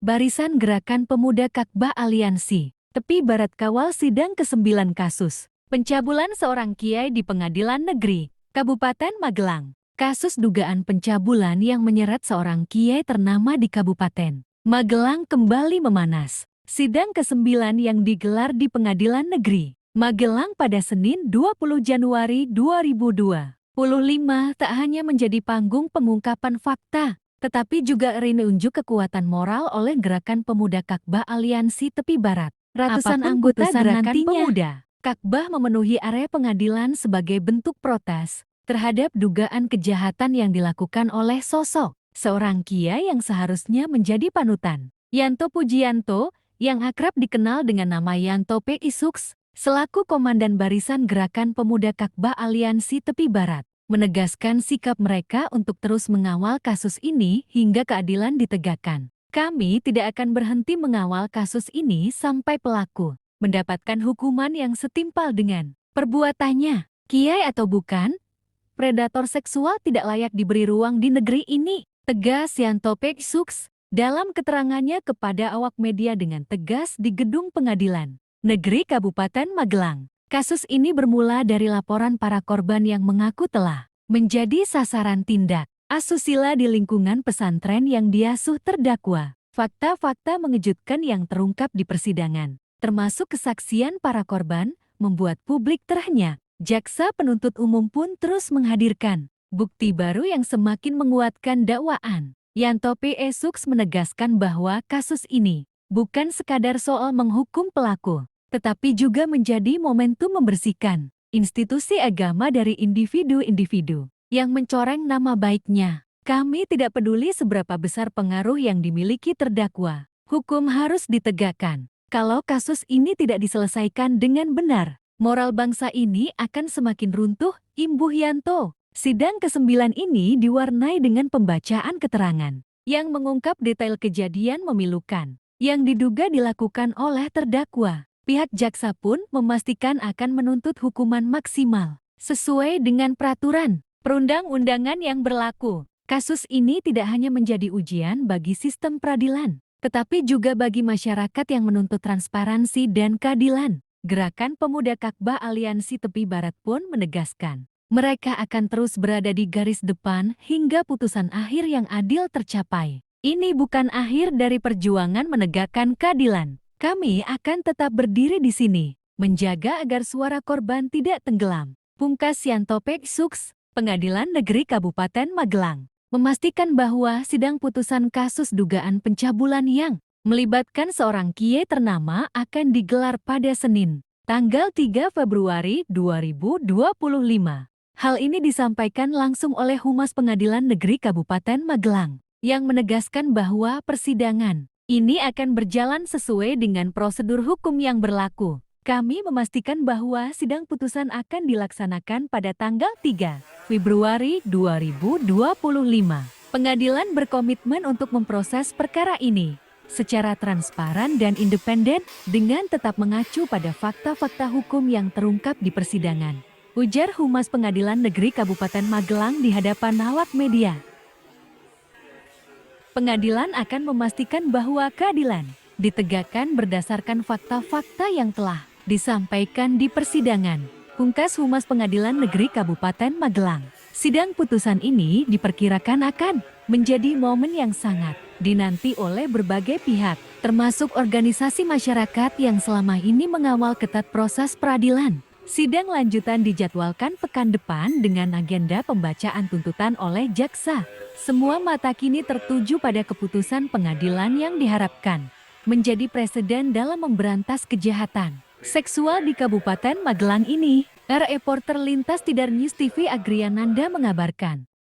Barisan Gerakan Pemuda Kakbah Aliansi, Tepi Barat kawal sidang ke-9 kasus pencabulan seorang kiai di Pengadilan Negeri Kabupaten Magelang. Kasus dugaan pencabulan yang menyeret seorang kiai ternama di Kabupaten Magelang kembali memanas. Sidang ke-9 yang digelar di Pengadilan Negeri Magelang pada Senin 20 Januari 2025 tak hanya menjadi panggung pengungkapan fakta, tetapi juga unjuk kekuatan moral oleh Gerakan Pemuda Kakbah Aliansi Tepi Barat. Ratusan anggota Gerakan Pemuda Kakbah memenuhi area pengadilan sebagai bentuk protes terhadap dugaan kejahatan yang dilakukan oleh sosok seorang kiai yang seharusnya menjadi panutan. Yanto Pujianto, yang akrab dikenal dengan nama Yanto P. Isuks, selaku Komandan Barisan Gerakan Pemuda Kakbah Aliansi Tepi Barat, menegaskan sikap mereka untuk terus mengawal kasus ini hingga keadilan ditegakkan. Kami tidak akan berhenti mengawal kasus ini sampai pelaku mendapatkan hukuman yang setimpal dengan perbuatannya. Kiai atau bukan, predator seksual tidak layak diberi ruang di negeri ini, tegas Yanto P. Isuks dalam keterangannya kepada awak media dengan tegas di Gedung Pengadilan Negeri Kabupaten Magelang. Kasus ini bermula dari laporan para korban yang mengaku telah menjadi sasaran tindak asusila di lingkungan pesantren yang diasuh terdakwa. Fakta-fakta mengejutkan yang terungkap di persidangan, termasuk kesaksian para korban, membuat publik terhenyak. Jaksa penuntut umum pun terus menghadirkan bukti baru yang semakin menguatkan dakwaan. Yanto P. Isuks menegaskan bahwa kasus ini bukan sekadar soal menghukum pelaku, tetapi juga menjadi momentum membersihkan institusi agama dari individu-individu yang mencoreng nama baiknya. Kami tidak peduli seberapa besar pengaruh yang dimiliki terdakwa. Hukum harus ditegakkan. Kalau kasus ini tidak diselesaikan dengan benar, moral bangsa ini akan semakin runtuh, imbuh Yanto. Sidang ke-9 ini diwarnai dengan pembacaan keterangan yang mengungkap detail kejadian memilukan yang diduga dilakukan oleh terdakwa. Pihak jaksa pun memastikan akan menuntut hukuman maksimal sesuai dengan peraturan perundang-undangan yang berlaku. Kasus ini tidak hanya menjadi ujian bagi sistem peradilan, tetapi juga bagi masyarakat yang menuntut transparansi dan keadilan. Gerakan Pemuda Kakbah Aliansi Tepi Barat pun menegaskan, mereka akan terus berada di garis depan hingga putusan akhir yang adil tercapai. Ini bukan akhir dari perjuangan menegakkan keadilan. Kami akan tetap berdiri di sini, menjaga agar suara korban tidak tenggelam. Pungkas Yanto P. Isuks, Pengadilan Negeri Kabupaten Magelang, memastikan bahwa sidang putusan kasus dugaan pencabulan yang melibatkan seorang kiai ternama akan digelar pada Senin, tanggal 3 Februari 2025. Hal ini disampaikan langsung oleh Humas Pengadilan Negeri Kabupaten Magelang, yang menegaskan bahwa persidangan ini akan berjalan sesuai dengan prosedur hukum yang berlaku. Kami memastikan bahwa sidang putusan akan dilaksanakan pada tanggal 3 Februari 2025. Pengadilan berkomitmen untuk memproses perkara ini secara transparan dan independen dengan tetap mengacu pada fakta-fakta hukum yang terungkap di persidangan, ujar Humas Pengadilan Negeri Kabupaten Magelang di hadapan awak media. Pengadilan akan memastikan bahwa keadilan ditegakkan berdasarkan fakta-fakta yang telah disampaikan di persidangan, pungkas Humas Pengadilan Negeri Kabupaten Magelang. Sidang putusan ini diperkirakan akan menjadi momen yang sangat dinanti oleh berbagai pihak, termasuk organisasi masyarakat yang selama ini mengawal ketat proses peradilan. Sidang lanjutan dijadwalkan pekan depan dengan agenda pembacaan tuntutan oleh jaksa. Semua mata kini tertuju pada keputusan pengadilan yang diharapkan menjadi preseden dalam memberantas kejahatan seksual di Kabupaten Magelang ini. Reporter Lintas Tidar News TV Agriananda mengabarkan.